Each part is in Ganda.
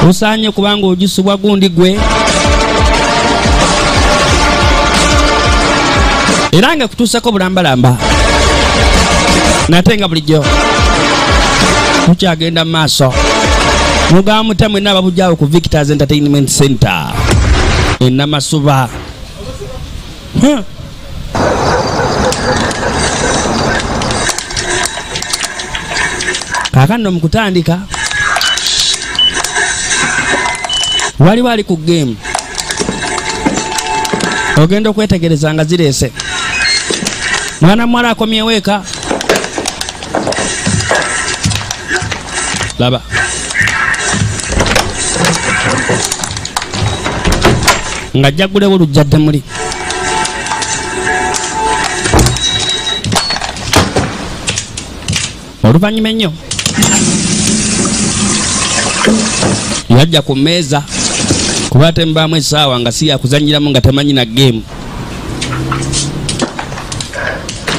Osaanye kubanga ogisubwa gundi gwe. Era nga kutuusako bulambalamba. Nate nga bulijjo mukyagenda mu maaso. Mugamba mutamwe n'ababujjawo ku Victors Entertainment Center e Namasuba. Kaakano mu kutandika waliwo ali ku game. Ogenda okwetegereza nga zireese. Mwana mwala akomyewo eka. Laba. Nga jaggulewo lujjadde muli. Oluvannyuma ennyo yajja ku mmeeza kuba tembaamu essaawa nga si yakuzannyiramu nga temanyi na game.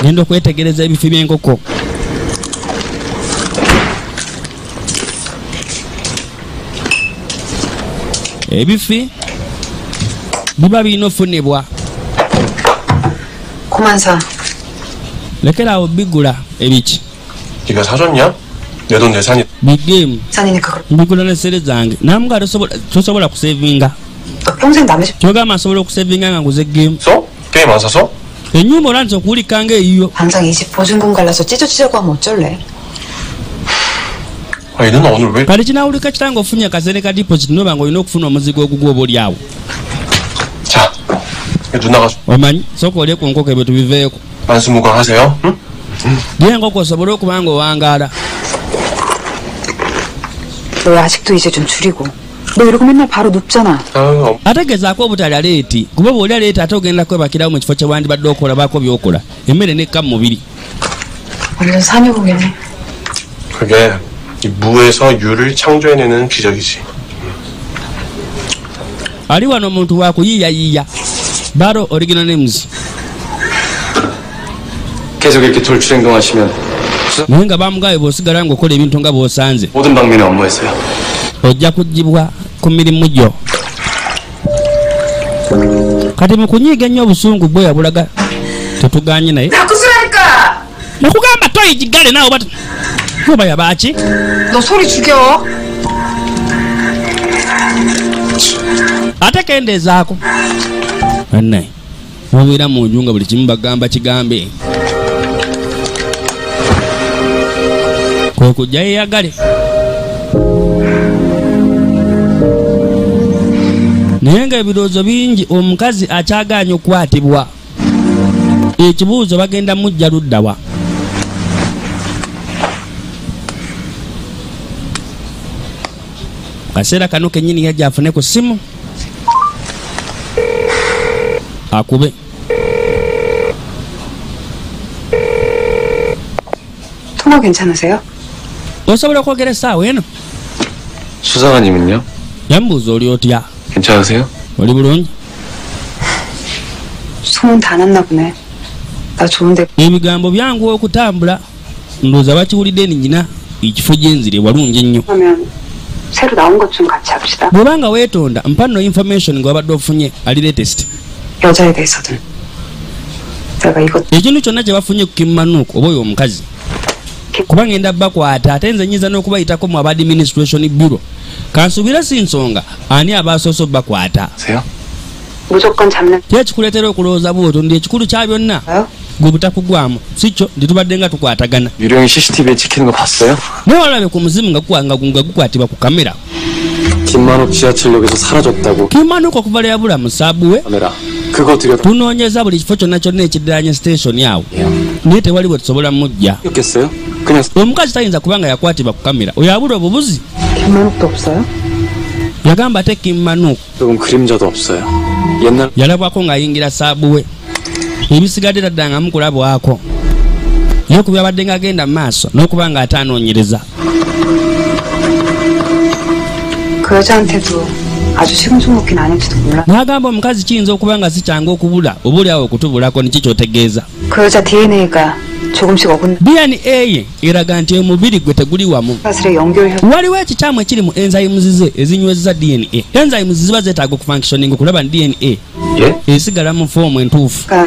Genda okwetegereza ebifi by'enkoko. Ebifi biba birina ofunibwa. 고만사. lekerawo bigula ebiki. 네가 사줬냐? 내 돈 내산이. Big 산이네 그걸. bigula ne sere zange. Namga tosobola kusevinga. 평생 남의 집. Kyogamba asobola okusevinga nga nguze game. 써? 게임 안 사서? Ennyumba olanze okuwulikanga eyiyo. 당장 이 집 보증금 갈라서 찢어지자고 하면 어쩔래? 아니 너는 오늘 왜? Kati kinawulika kitanga ofunye akasene ka deposit noba nga olina okufuna omuzigo ogugwa oba oli awo. 자, 누나가 Omanyi sooka olye ku nkoko ebyo tubiveeko. 만수무강하세요? 응? Gye enkoko osobole okuba nga owangaala. 너 아직도 이제 좀 줄이고. 너 이러고 맨날 바로 눕잖아. Ate gezaako obutalya leeti kuba bw'olya leeti ate ogenda kwebakirawo mu kifo kye wandibadde okola baako by'okola emmere nekka mu mubiri. 완전 산유국이네. 그게 이 무에서 유를 창조해내는 기적이지. Ali wano omuntu wa kuyiiyayiiya. Baro original names. 계속 이렇게 돌출행동하시면 naye nga bamugaye bw'osigala ng'okola ebintu nga bw'osanze 모든 방면에 업무했어요. ojja kuggibwa ku mirimu gyo. Kati mu kunyiiga ennyo obusungu bwe yabulaga tetuganye naye. 바꾸시라니까! Nakugamba toyigigale naawe oba yabaaki? 너 소리 죽여. Ate kendeezaako. Annaye mubeera mu nju nga buli kimu bagamba kigambe. Kwe kujja yeeyagale. Naye nga ebirowoozo bingi omukazi akyagaanye okukwatibwa. Ekibuuzo bagenda mujja luddawa. Kaseera kano kennyini yajja afune ku ssimu akube. 통화 괜찮으세요? Osobola okwogera essaawa eno? 수사관님은요? Yambuuza oli otya? 괜찮으세요? Oli bulungi? 소문 다 났나 보네. 나 좋은데. Ebigambo byangu okutambula. Ndowooza bakiwulidde nnyina ekifo gye nzire walungi ennyo. 하면 새로 나온 것 좀 같이 합시다. Bw'obanga weetonda mpa nno information nga wabadde ofunye ali latest. 여자에 대해서든. 내가 이것 Ekintu kyonna kye bafunye ku Kimmanuuku oba oyo omukazi. Kuba ngenda bakwata ate nze nyiza n'okubayitako mu aba administration bureau. Kansuubira si nsonga ani abaasoose obbakwata. 세요? 무조건 잡는. Kye kikuleetera okulowooza bw'otyo ndi ekikulu kya byonna. Gwe butakugwamu si kyo ndi tubadde nga tukwatagana. 유령이 CCTV에 찍히는 거 봤어요? Naye walabe ku muzimu nga gukwatibwa ku kamera. 김만옥 지하철역에서 사라졌다고. Kimmanuuku okuva yabula mu saabuwe. 카메라 그거 들여다 Tunoonyeza buli kifo kyonna kyonna ekiddaanya station awo. Naye tewali bwe tusobola mujja. 였겠어요? 그냥 Omukazi tayinza kubanga yakwatibwa ku kamera. Oyo abula obubuzi. 김만옥도 없어요? Yagamba ate Kimmanuuku 조금 그림자도 없어요. 옛날 yalabwako ng'ayingira saabuwe. Ebisigadde taddanga mukulabwako. Ye ku byabadde ng'agenda mu maaso n'okuba nga ate anoonyereza. 그 여자한테도 아주 시금치먹긴 아닐지도 몰라. N'agamba omukazi kiyinza okuba nga si kyangu okubula oba oli awo okutubulako niki ky'otegeeza. 그 여자 DNA가 조금씩 어긋난 DNA eraga nti omubiri gwe teguli wamu. 사슬의 연결 혈 Waliwo ekikyamu ekiri mu enzymes ze ezinyweza DNA. Enzymes ziba zeetaaga okufunctioning okulaba DNA 예? esigala mu foomu entuufu. 가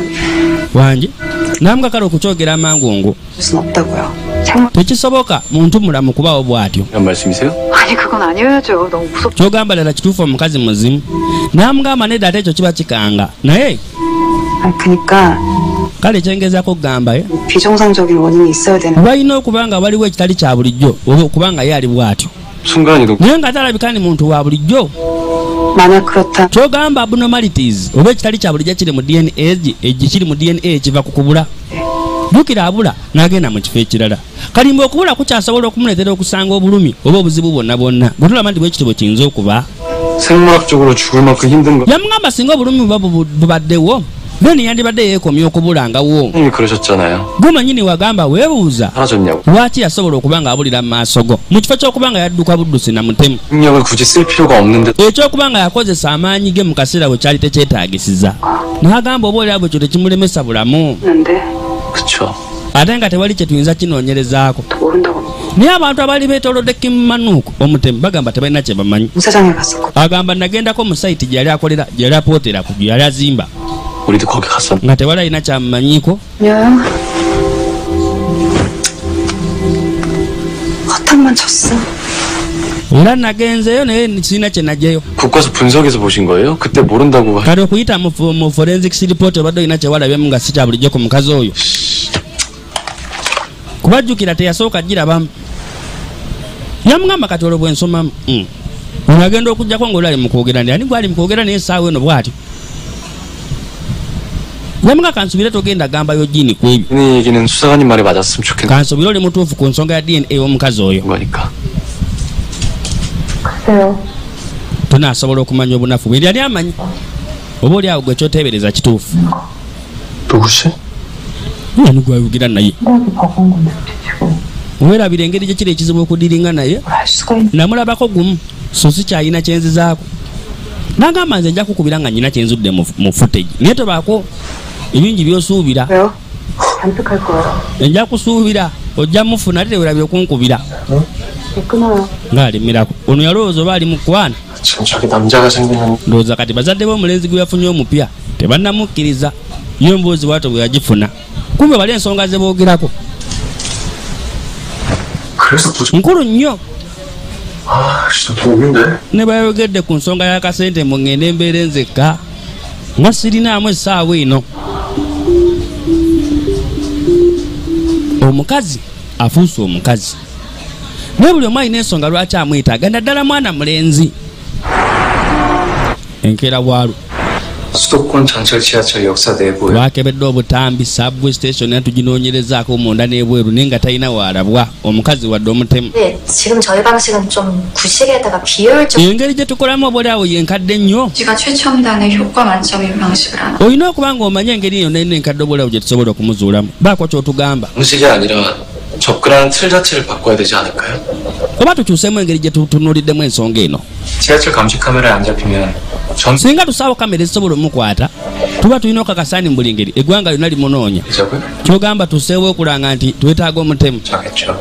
Wangi namuga kale okukyogera amangu 수는 없다고요. 생각 tekisoboka muntu mulamu kubaawo bw'atyo. 이런 말씀이세요? 아니 그건 아니어야죠. 너무 무섭. kyogamba ddala kituufu omukazi muzimu namugamba nedda ate ekyo kiba kikanga naye 아니 그러니까 kale kyengezaako okugamba 비정상적인 원인이 있어야 되는. balina okuba nga waliwo ekitali kya bulijjo oba okubanga ye ali bw'atyo 순간이동. naye nga talabika ni muntu wa bulijjo. 만약 그렇다. kyogamba abnormalities oba ekitali kya bulijjo kiri mu DNA ekiri mu DNA ekiva ku kubula jjukira abula n'agenda mu kifo ekirala kalimba okubula kukyasobola okumuleetera okusanga obulumi oba obuzibu bwonna bwonna bwe tulaba nti bwekitibwe kiyinza okuba. 생물학적으로 죽을 만큼 힘든 거. yamugamba singa obulumi buba bubaddewo beni yandibadde yeekomye okubulangawo. 형님이 그러셨잖아요. gumanyini wagamba weebuuza 사라졌냐고. lwaki yasobola okuba nga abulira mu maaso go mu kifo ky'okuba nga yadduka buddusi na mutemu 능력을 굳이 쓸 필요가 없는데 ekyokuba nga yakozesa amaanyi ge mu kaseera bwe kyali tekyetaagisiza n'agamba oba olira bwe kyo tekimulemesa bulamu 근데 그쵸. ate nga tewali kye tuyinza kinoonyerezaako. 모른다고. naye abantu abaali beetoolodde kimumanuuku omutemu bagamba tebalina kye bamanyi. 공사장에 갔었고. agamba nagendako mu sayiti gye yali akolera gye yali apootera ku gye yali azimba 우리도 거기 갔었. nga tewali alina kyamumanyiiko. 그냥 허탕만 쳤어. era nagenzeyo naye sirina kye najjayo. 국가서 분석해서 보신 거예요? 그때 모른다고. kale okuyita mu forensics report obadde olina kyewalabyemu nga si kya bulijjo ku mukazi oyo kubajjukira teyasooka girabamu. yamugamba kati olwo bwensomamu ono agenda okugjako ngaoli ali mukwogera ndi ani gwali mukwogera naye essaawa eno bw'atyo. yamuga kansubire togenda gambayo jini ku ebyo 이 얘기는 수사관님 말에 맞았으면 좋겠는 kansubire oli mutuufu ku nsonga ya DNA y'omukazi oyo. 거니까. 글쎄요. tunaasobola okumanya obunafu bwe yali amanyi oba oli awo gwe kyoteebereza kituufu. 누구시? yani gwayogera naye 생각이 버거운 건데 지금 weerabira engeri gye kiri ekizibu okudiringa naye 할 수가 있는. namulabako gumu so si kyalina kyenzizaako nagamba nze nja kukubira nga nyina kyenzudde mu footage naye tobaako ebingi byosuubira 왜요? 잔뜩할 거예요. nja kusuubira ojja mufuna ate tewerabira okunkubira 이제 끊어요. ng'alemerako ono yalowooza oba ali mu kwana 지금 저기 남자가 생기는 ndowooza kati bazadde b'omulenzi gwe yafunye omupya tebannamukkiriza yo emboozi bwato bwe yagifuna kumbe bali ensonga ze boogerako 그래서 부정 nkulu nnyo 진짜 도움인데 ne bayogedde ku nsonga y'akasente mu ngende embeera enzekka nga sirinaamu essaawa eno. omukazi afuuse omukazi naye buli omu alina ensonga lwaki amwetaaga naddala mwana mulenzi enkeera bwalo 수도권 전철 지하철 역사 내부에 lwakebedde obutambi subway station natuginoonyerezaako munda n'ebweru naye nga talina waalabwa omukazi wadde omutemu. 네, 지금 저희 방식은 좀 구식에다가 비효율적 engeri gye tukolamu obaoliawo yenkadde nnyo. 지가 최첨단의 효과 만점인 방식을 하나 olina okuba nga omanyi engeri eyo nayo enkadde obaoliawo gye tusobola okumuzuulamu baako kyotugamba 방식이 아니라 접근하는 틀 자체를 바꿔야 되지 않을까요? oba tukyuseemu engeri gye tutunuuliddemu ensonga eno. 지하철 감시 카메라에 안 잡히면 전 singa tusaawo kamera ezisobola omukwata tuba tulina okakasaani mu buli ngeri eggwanga lyonna limunoonya 대접을 kyogamba tuseewo okulanga nti twetaaga omutemu. 하겠죠.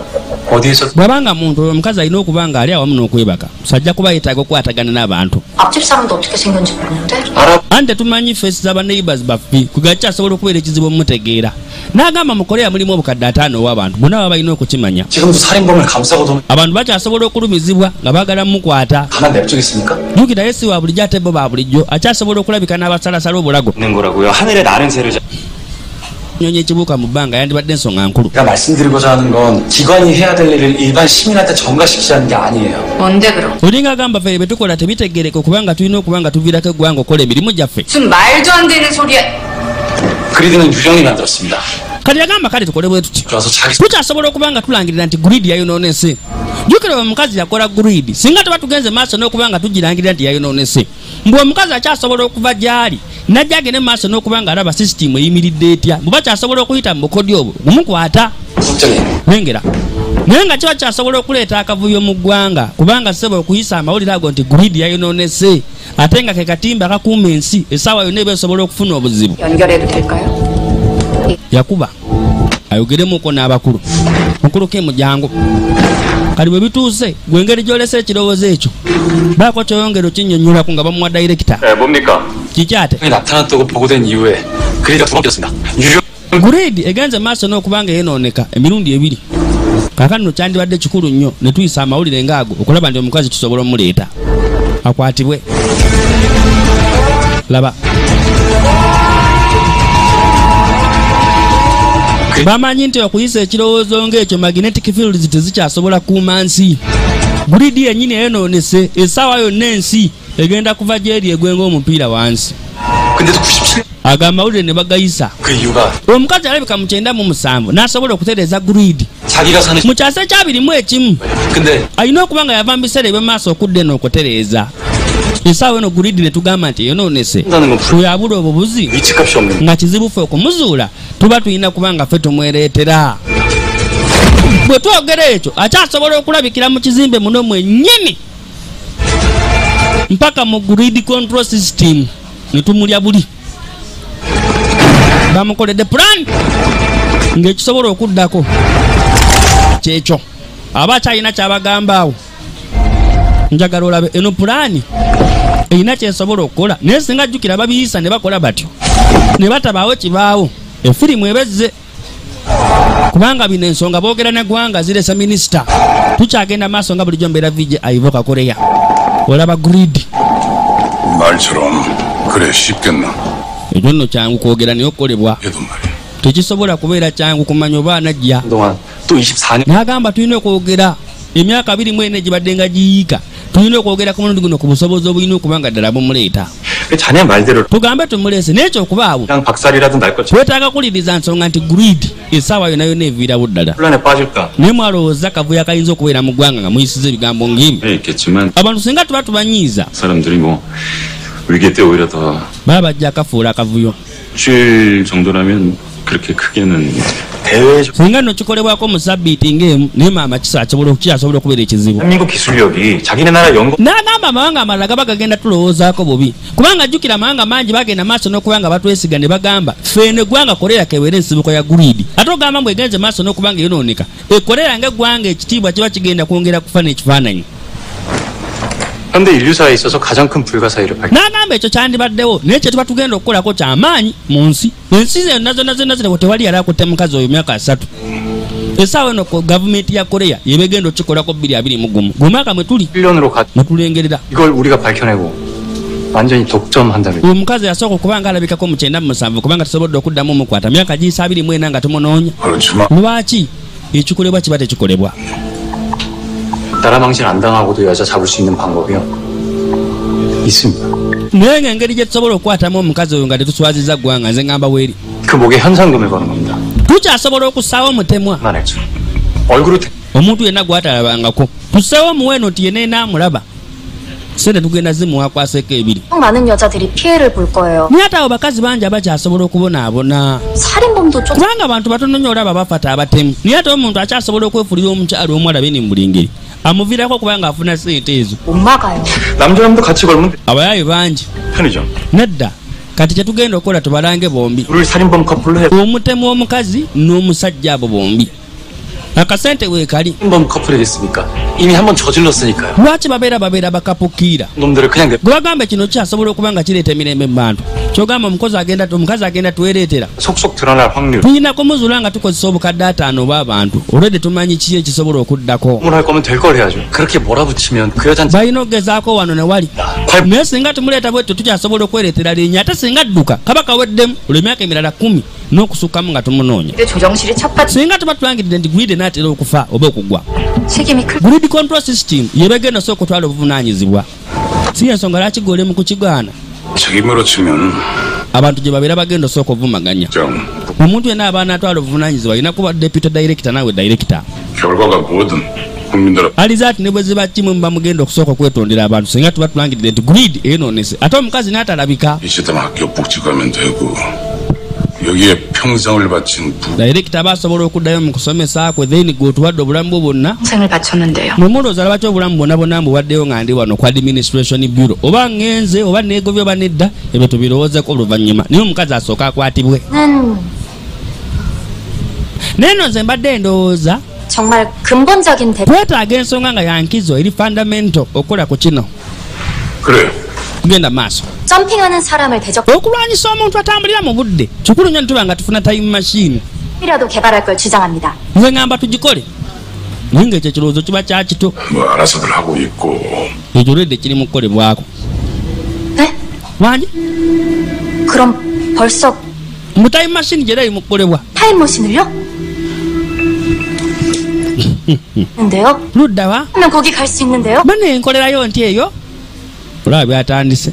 어디에서 bw'abanga muntu oyo omukazi alina okuba nga ali awamu n'okwebaka sajja kuba yeetaaga okukwatagana n'abantu 앞집 사람도 어떻게 생겼는지 모르는데 알아 anti tetumanyi feesi z'abaneighbors baffe kugakyasobola okubeera ekizibu omumutegeera n'agamba mu koleya mulimu obukadde 5 ow'abantu bonna baba balina okukimanya 지금도 살인범을 감싸고 도는 abantu bakyasobola okulumizibwa nga baagala mumukwata 가만 냅두겠습니까? jjukira ye si wa bulijjo ate bo ba bulijjo akyasobola okulabika n'abasalasala obulago 있는 거라고요. 하늘에 나는 새를 nyonya ekibuuka mu bbanga yandibadde ensonga nkulu. 제가 말씀드리고자 하는 건 기관이 해야 될 일을 일반 시민한테 전가시키자는 게 아니에요. 뭔데 그럼 olinga agamba ffe bye tukola tebitegereka kubanga tulina okuba nga tuviirako eggwanga okukola emirimu gyaffe. 무슨 말도 안 되는 소리야 그리드는 유령이 만들었습니다. kati yagamba kale tukole bwe tuti 그래서 자기 tukyasobola okuba nga tulangirira nti guridi yayonoonese. jjukira omukazi yakola guridi singa tuba tugenze maaso n'okuba nga tugirangirira nti yayonoonese mbwe omukazi akyasobola okuva gy'ali najja agende maaso n'okuba nga alaba sisitimu eyimiridde etya bwe bakyasobola okuyita mu bukodyo obwo bumukwata 국장님 nengera naye nga kiba kyasobola okuleeta akavuyo mu ggwanga kubanga ssebo okuyisa amawulire ago nti guridi yayonoonese ate nga ke katimba akakuuma ensi essaawa yonna eba esobola okufuna obuzibu 연결해도 될까요? yakuba ayogeremuko n'abakulu mukuluke mujango kali bwe bituuse gwe ngeri gyolesa ekirowoozo ekyo baako kyoyongera okinnyonnyolako nga bamuwa dayirekita 뭡니까? kikyate 나타났다고 보고된 이후에 그리가 두 번 꼈습니다. guridi egenze maaso n'okuba nga yeenooneka emirundi ebiri kaakano no kyandibadde kikulu nnyo ne tuyisa amawulire ngaago okulaba nti omukazi tusobola omuleeta akwatibwe laba bamanyi nti okuyisa ekirowoozo ng'ekyo magnetic fields tezikyasobola kuuma nsi guridi yennyini eyonoonese essaawa yonna ensi egenda kuva gyeri egwenga omupiira wansi 근데도 97. aga amawulire ne bagayisa 그 이유가 omukazi alabika mu 97 n'asobola okutereeza guridi 자기가 사는. mu kyasa ekyabirimu ekimu 근데 alina okuba nga yava mu biseera eby'emaaso okudda eno okutereeza essaawa eno guridi ne tugamba nti eyonoonese 한다는 건 oyo abula obubuzi 위치값이 없는. nga kizibu ffe okumuzuula tuba tulina kuba nga ffe tumwereetera bwe twogera ekyo akyasobola okulabikira mu kizimbe muno mwennyini mpaka mu grid control system ne tumulya buli bamukoledde plan ng'ekisobola okuddako kyekyo aba akyalina kyabagambaawo njagala olabe eno pulaani erina kyesobola okukola naye singa jjukira babiyisa ne bakola batyo ne batabaawo kibaawo efirimu ebezze kubanga bino ensonga boogera neggwanga ziresa minisita tukyagenda maaso nga bulijjo mbeera vije aivoka koreya olaba grid 말처럼 그래 쉽겠나? ekyo nno kyangu kwogera naye okukolebwa 얘도 말이야. tekisobola kubeera kyangu kumanya oba anajja 동안 또 24년. n'agamba tulina okwogera emyaka 24 gibadde nga giyiika tulina okwogera ku mulundi guno ku busobozi obulina okuba nga ddala bumuleeta 자네 말대로 tugambe tumuleese naye kyokubaawo 그냥 박살이라도 날 것처럼 twetaaga kuliriza nsonga nti grid essaawa yonna yonna eviirawo ddala 혼란에 빠질까. naye mwalowooza kavuyo akayinza okubeera mu ggwanga nga muyisiza ebigambo ng'ebyo 있겠지만 abantu singa tuba tubanyiiza 사람들이 뭐 위기 때 오히려 더 baba bajja akafuula akavuyo 쉴 정도라면 그렇게 크게는 대외 singa nno kikolebwako mu sabbiiti ng'emu naye maama kikyasobola okubeera ekizibu 대한민국 기술력이 자기네 나라 연구 n'agamba amawanga amalala gaba gagenda tulowoozaako bubi kubanga jjukira amawanga mangi bagenda maaso n'okuba nga batwesiga ne bagamba feene eggwanga koleya keweera ensibuko ya guridi ate ogamba mbwe egenze maaso n'okuba nga yonooneka ekoleya ng'eggwanga ekitiibwa kiba kigenda kwongera kufana ekifaananyi 현대 인류사에 있어서 가장 큰 불가사의를 밝혔다. n'agamba ekyo kyandibaddewo naye kye tuba tugenda okukolako kyamaanyi mu nsi ensi zonna zonna zirabo tewali yali akutte mukazi oyo myaka 3 essaawa eno gavumenti ya koreya yebegenda okikolako 2021 gwe mwaka mwe tuli 1년으로 mwe tulengerera 이걸 우리가 밝혀내고 완전히 독점한다면 oyo mukazi yasooka okubanga alabikako mu 97 kubanga tusobodde okuddamu omukwata myaka giyisa 24 nga tumunoonya 그렇지만 lwaki ekikolebwa kiba tekikolebwa 나라 망신 안 당하고도 여자 잡을 수 있는 방법이요 있습니다. naye ng'engeri gye tusobola okukwatamu omukazi oyo nga tetuswaziza ggwanga nze ngamba weeri 그 목에 현상금을 거는 겁니다. tukyasobola okussaawo omutemwa 만했죠. 얼굴을 omuntu yenna gwatalabangako tusseewo omuweeno nti yenna enaamulaba sente tugenda zimuwakwaseeko ebiri 많은 여자들이 피해를 볼 거예요. naye ate abo bakazi bangi abakyasobola okubonaabona 살인범도 쫓아 kubanga abantu batono nnyo olaba bafata abatemu naye ate omuntu akyasobola okwefulira omukyalo omu alabe ni mu buli ngeri amuviirako kubanga afuna sente ezo 못 막아요. 남자랑도 같이 걸면 abayaaye bangi 편이죠. nedda kati kyetugenda okukola tubalange bombi 우리를 살인범 커플로 해. omutemu w'omukazi n'omusajja abo bombi akasente weekali 살인범 커플이 됐습니까? 이미 한번 저질렀으니까요. lwaki babeera baakapukiira 놈들을 그냥 내 gwe bagamba kino kyasobola okuba nga kireeta emirembe mu bantu kyogamba omukazi agenda twereetera 속속 드러날 확률. tuyina kumuzuula nga tukozesa obukadde 5 oba abantu olwedde tumanyi ki ekisobola okuddako 할 거면 될 걸 해야죠. 그렇게 몰아붙이면 그 여잔 balina okugezaako wano ne wali 발 naye singa tumuleeta bwetyo tukyasobola okwereetera linnya ate singa adduka kaba kaweddemu olwo emyaka emirala 10 n'okusukkamu nga tumunoonya 조정실이 첫판 singa tuba tulangiridde nti grid naatera okufa oba okugwa 책임이 클 grid control system yebegenda so okutwala obuvunaanyizibwa si ensonga lwaki golemu kukigaana 책임으로 치면 abantu gye babeera bagenda osooka ovumaganya 정 omuntu yenna abaana atwala obuvunaanyizibwa alina kuba deputy director naawe director 결과가 뭐든 국민들 aliza ati ne bwe ziba kimu bamugenda okusooka okwetondera abantu singa tuba tulangiridde nti grid eyonoonese ate omukazi n'atalabika 이 시스템 학교 복지 가면 되고 여기에 평생을 바친 부 director aba asobola okuddayo mu kusomesa kwe then gweotuwadde obulamu bwo bwonna 평생을 바쳤는데요. mwe mulowooza lwaki obulamu bwonna bwonna mbuwaddeyo nga ndi wano ku administration bureau oba ngenze oba neegobye oba nedda ebyo tubirowoozeko oluvannyuma naye omukazi asooka akwatibwe 는 neno nze mbadde ndowooza 정말 근본적인 twetaaga ensonga nga yankizo eri fundamental okola ku kino 그래. kugenda maaso 점핑하는 사람을 대적 okulwanyisa omuntu atambulira mu budde kikulu nnyo nituba nga tufuna time machine 이라도 개발할 걸 주장합니다. nze ngamba tugikole naye ngaekyo ekirowoozo kiba kyakito 뭐 알아서들 하고 있고. ekyo olwedde kiri mu kukolebwako 네? wangi 그럼 벌써 mu time machine gyera eri mu kukolebwa 타임머신을요? 근데요? luddawa 그러면 거기 갈 수 있는데요? bane enkolerayo nti eyo olaba byatandise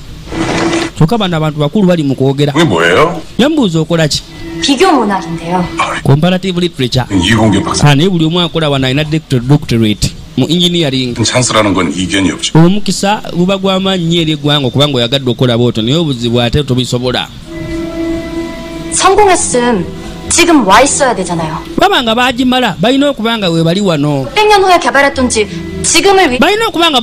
kyokka bano abantu bakulu bali mu kwogera 그게 뭐예요? yambuuza okola ki 비교 문학인데요. comparative literature 이공계 박사. naye buli omu akola wano alina doctorate mu engineering 찬스라는 건 이견이 없죠. omukisa buba gw'amaanyi nnyo eri eggwanga okubanga oyagadde okukola bwotyo naye obuzibu ate tobisobola 성공했음 지금 와 있어야 되잖아요. baba nga baagimala balina okuba nga webali wano 100년 후에 개발했던지 지금을 위해 balina okuba nga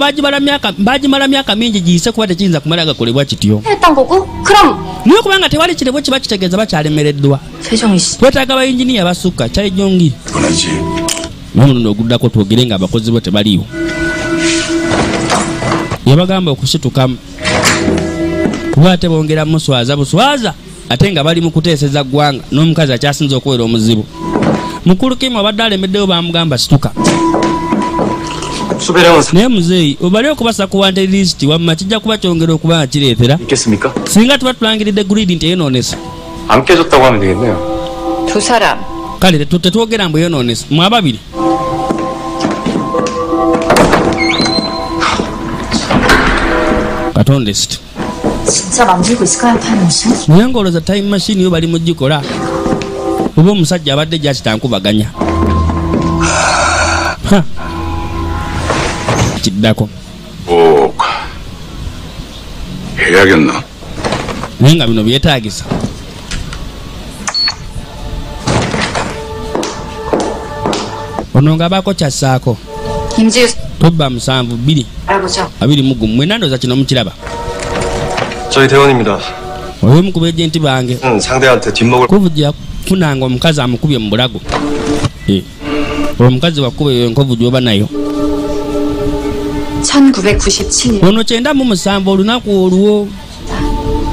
baagimala myaka mingi giyise kuba tekiyinza kumala gakolebwa kityo 했던 거고 그럼 naye okuba nga tewali kirebwe kiba kitegeeza bakyalemereddwa 세종이 씨 twetaaga bayinginiya basukka kyaijongi 그러지. n'omulundi oguddako twogere nga abakozi bo tebaliiwo yabagamba okusitukamu kuba ate bongera muswaza buswaza ate nga bali mu kuteeseza ggwanga n'omukazi akyasinza okuwera omuzibu mukulu kimu abadde alemeddewo bamugamba situka 수배령은 naye muzeeyi obale okubasa ku wanted list wamma kijja kuba kyongera okuba nga kireetera 있겠습니까? singa tuba tulangiridde gulidi nti eyonoonese 안 깨졌다고 하면 되겠네요. 두 사람 kale tetwogera mbu eyonoonese mwe ababiri katonda esiti 진짜 만들고 있을까요 타임머신? naye ng'olooza time machine yo bali mu gikola oba omusajja abadde gyakitankubaganya kiddako 꼭 해야겠나? naye nga bino byetaagisa ono ng'abaako kyassaako 김지우 tobba 7 알아보죠. 2 mwena ndooza kino mukiraba 저희 대원입니다. oyo ku ejenti bange 상대한테 뒷목을 kovujja kufunanga omukazi amukubye mu bulago omukazi wakuba eyo enkovu gyoba nayo 1997년 ono 97 olunaku olwo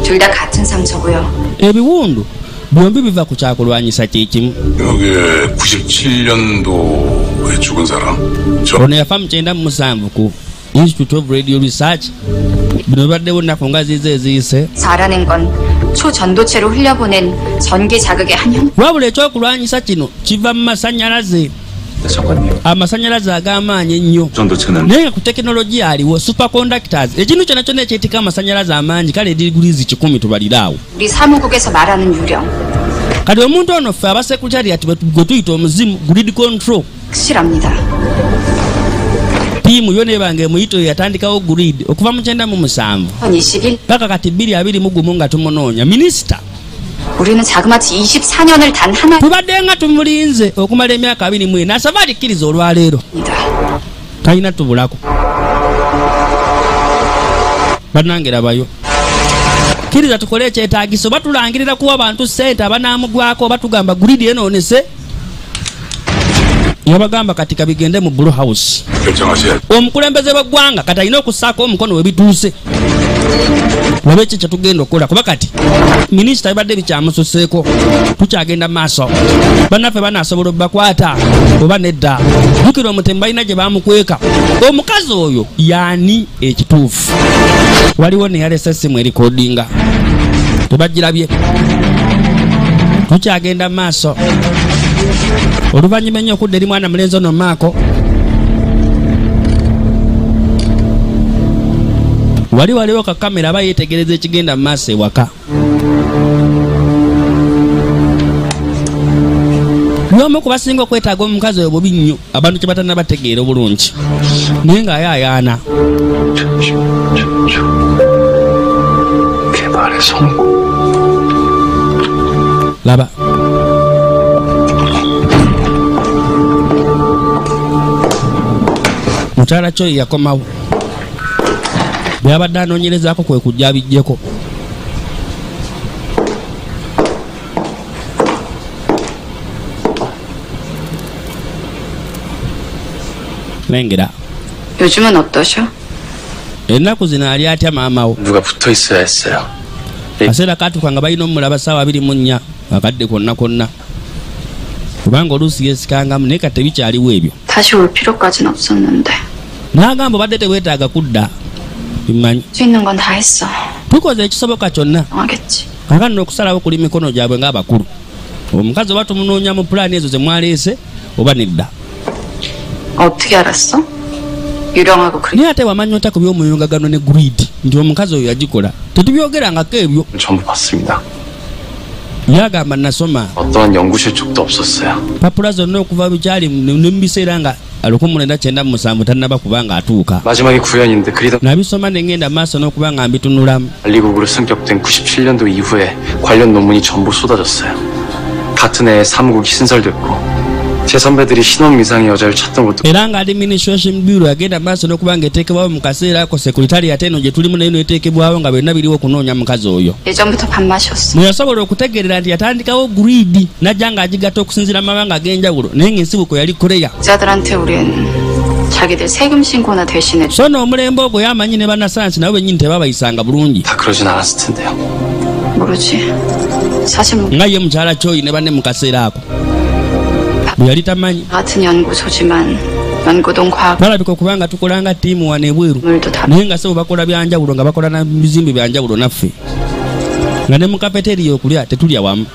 둘 다 같은 상처고요. ebiwundu byombi biva ku kyakulwanyisa kyekimu 여기 97년도에 죽은 사람. 저 ono yafa mu 97 ku institute of radio research bino bibaddewo nnaku nga zize eziyise 잘하는 건 초전도체로 흘려보낸 전기 자극의 한 형. wabula ekyokulwanyisa kino kiva mu masanyalaze 잠깐요. amasanyalaze ag'amaanyi ennyo 전도체는 naye nga ku tekinologiya aliwo superconductors ekintu kyonna kyonna ekyetika amasanyalaze amangi kale digrees 10 tubaliraawo 우리 사무국에서 말하는 유령. kati omuntu ono ffe abasekretariat gwe tuyita omuzimu grid control 확실합니다. tiimu yo nebanga emuyito yatandikawo grid okuva mu 97 2021 paka kati 2021 nga tumunoonya minisita 우리는 자그마치 24년을 단 하나입니다. tubadde nga tumulinze okumala emyaka 24 asaba alikkiriza olwaleero talina tubulako bannange rabayo kkiriza tukole ekyetaagisa oba tulangirira kuwa abantu ssente abanaamugwako oba tugamba gulidi enoonese yabagamba kati kabigende mu blue house 결정하셔야 omukulembeze w'eggwanga kati alina okussaako omukono we bituuse laba ekyo kyetugenda okukola kuba kati minisita bibadde bikyamususeeko tukyagenda mu maaso bannaffe banaasobola obbakwata oba nedda jjukira omutemu balina gye bamukweka omukazi oyo yaani ekituufu waliwo neyalesa essimu erikodinga tebagirabye tukyagenda mu maaso oluvannyuma ennyo okudda eri mwana mulenzi ono maako waliwo kakamera aba yeetegereza ekigenda mu maaso ewaka n'omu ku basinga okwetaaga omukazi oyo bubi nnyo abantu kye batanna bategeera obulungi naye ng'ayaayaana 개발의 성공. laba mukyala kyo yakomawo byabadde anoonyerezaako kwe kujja abijjeko lengera 요즘은 어떠셔? ennaku zino ali atya maamawo 누가 붙어 있어야 했어요. kaseera katuuka nga balina omulaba ssaawa 24 akadde konna konna kubanga oluusi yeesikangamu naye kati tebikyaliwo ebyo 다시 올 필요까진 없었는데 n'agamba obadde teweetaaga kudda bimanyi 수 있는 건 다 했어. tukoze ekisoboka kyonna 하겠지. kakano okusalawo kuli mikono gyabwe ng'abakulu omukazi oba tumunoonya mu pulaani ezo ze mwaleese oba nedda 어떻게 알았어? 유령하고 그래. naye ate wamanya ota ku by'omuyungagano ne grid nti omukazi oyo yagikola tetubyogerangako ebyo 전부 봤습니다. yagamba nasoma 어떠한 연구실 쪽도 없었어요. papula zonna okuva bikyali ne mu biseera nga 1997 tannaba kubanga atuuka 마지막이 구현인데 그리다 nabisoma ne ngenda maaso n'okuba nga mbitunulamu 관리국으로 승격된 97년도 이후에 관련 논문이 전부 쏟아졌어요. 같은 해에 사무국이 신설됐고 제 선배들이 신원 미상의 여자를 찾던 것도 era nga administration bureau yagenda maaso n'okuba nga eteekebwawo mu kaseera ako sekuritariat eno gye tulimu nayo neeteekebwawo nga byonna biriwo okunoonya mukazi oyo 예전부터 밥맛이었어. mwe yasobola okutegeerera nti yatandikawo grid najja nga agigatta okusinziira amabanga ag'enjawulo naye ng'ensibuko yali koreya 여자들한테 우린 자기들 세금 신고나 대신해 so n'omulembe ogwo yamanyi ne bannasayansi nabo bennyini tebabayisanga bulungi 다 그러진 않았을 텐데요. 모르지. 사실 nga ye mukyala kyoyi ne banne mu kaseera ako bwe yali tamanyi 같은 연구소지만 연구동 과학 balabika okubanga tukolanga ttiimu wano ebweru 물도 다 naye nga sebo bakola byanjawulo nga bakola na bizimbe byanjawulo naffe nga ne mu kafeteriya okulya tetulya wamu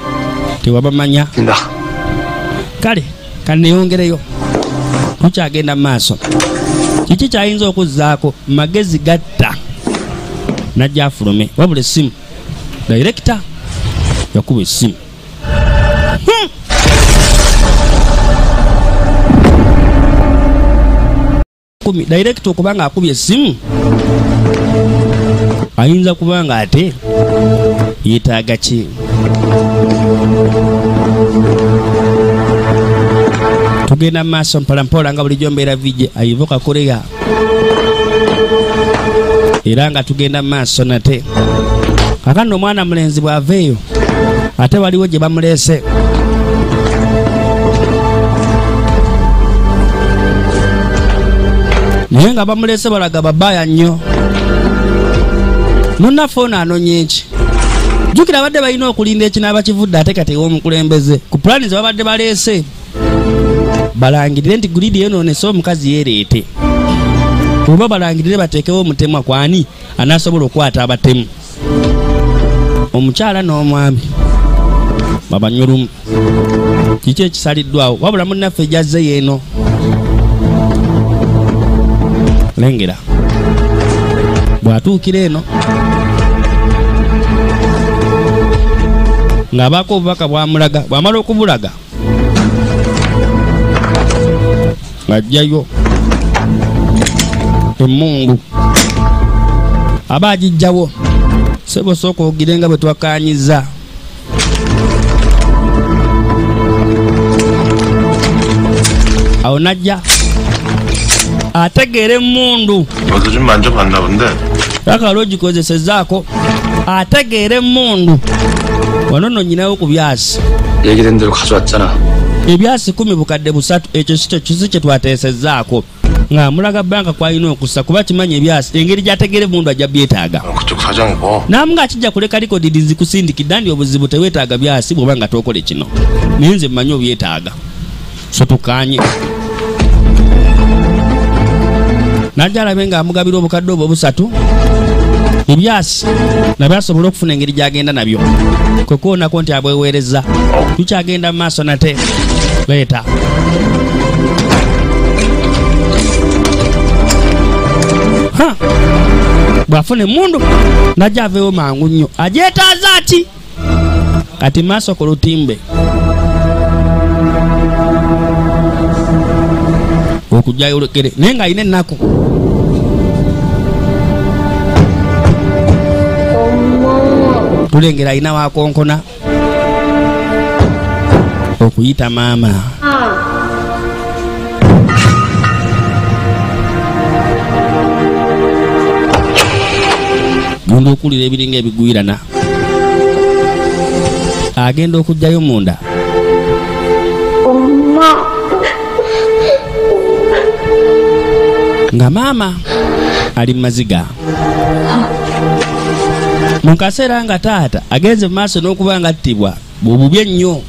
tewabamanya 나 kale kaneyongereyo tukyagenda mu maaso kiki kyayinza okuzzaako magezi gatta najja afulume wabula essimu dayirekita yakuba essimu dayirekita okubanga akubye essimu ayinza kubanga ate yeetaaga ki tugenda mu maaso mpolampola nga bulijjo mbeera vije ayivuka koreya era nga tugenda mu maaso nate kakano omwana mulenzi bw'aveeyo ate waliwo gye bamuleese naye nga bamuleese balaga babaaya nnyo munnaffe ono anonye eki jjukira abadde balina okulinda ekinaaba kivudde ate kati ew'omukulembeze ku pulaani ze babadde baleese balangirire nti gulidi yonoonese omukazi yeereete oba balangirire bateekewo omutemwa kwani anaasobola okukwata abatemu omukyala n'omwami babanyulumu kiki ekisaliddwawo wabula munnaffe ejazze yeeno lengera bw'atuukira eno ng'abaako obubaka bwamulaga bw'amala okubulaga ng'ajjayo emmungu aba agijjawo sebo sooka ogire nga bwe twakaanyiza awo najja ategeera emmundu 저도 좀 만져봤나 본데 akalo ogikozesezaako ategeera emmundu wano nno nyinawo ku byasi 얘기된 대로 가져왔잖아. ebyasi 10 bukadde busatu ekyo si kye twateesezaako ng'amulaga banka kwalina okussa kuba kimanyi ebyasi engeri gy'ategeera emmundu ajja byetaaga 그쪽 사장이고 namu ng'akijja kuleka likodi lizikusindikidda ndi obuzibu teweetaaga byasi bw'oba nga tookole kino naye nze mmanyi obyetaaga so tukaanye najja alabe ng'amugabira obukadde obwo busatu ebyasi nabyo asobole okufuna engeri gy'agenda nabyo kwe kuwonako nti abweweereza tukyagenda mu maaso nate leeta bw'afuna emmundu najja aveewo mangu nnyo agyetaaza ati kati maaso ku lutimbe okujjayo olekere naye ng'alina ennaku tulengera alina wakonkona okuyita maama genda okulira ebiringa ebigwirana agenda okujjayo munda nga maama ali maziga mu kaseera nga taata agenze mu maaso n'okuba nga attibwa bububi ennyo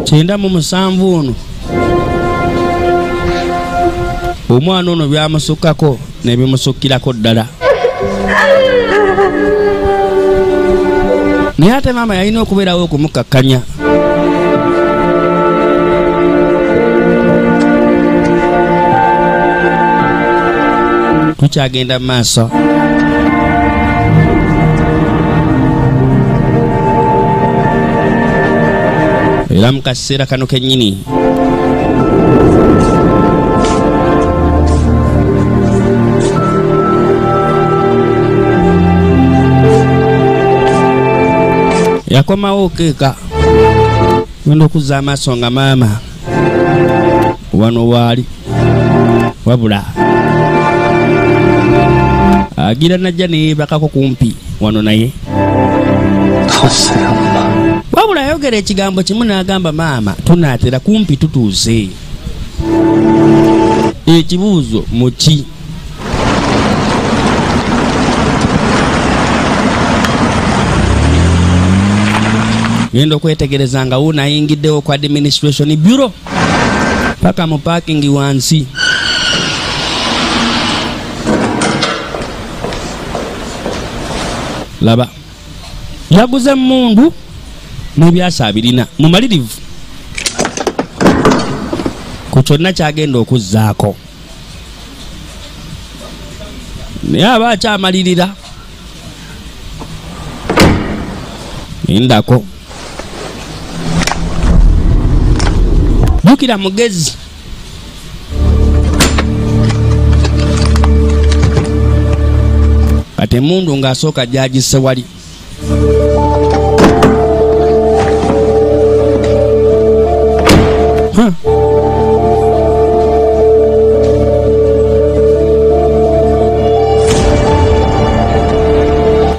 97 ono omwana ono byamusukkako n'ebimusukkirako ddala naye ate maama yalina okubeerawo okumukakkanya tukyagenda mu maaso era mu kaseera kano kennyini yakomawo keeka genda okuzza amaaso nga maama wano waali wabula agira najja neyeebakako kumpi wano naye wabula ayogera ekigambo kimu n'agamba maama tunaatera kumpi tutuuse ekibuuzo muki genda okwetegereza nga wuuna ayingiddewo ku administration bureau paka mu parking wansi laba yaguze mundu n'ebyasa abirina mumalirivu ku kyonna kyagenda okuzzaako naye aba akyamalirira endako jukira mugezi kati emundu ng'asooka gyagisse wali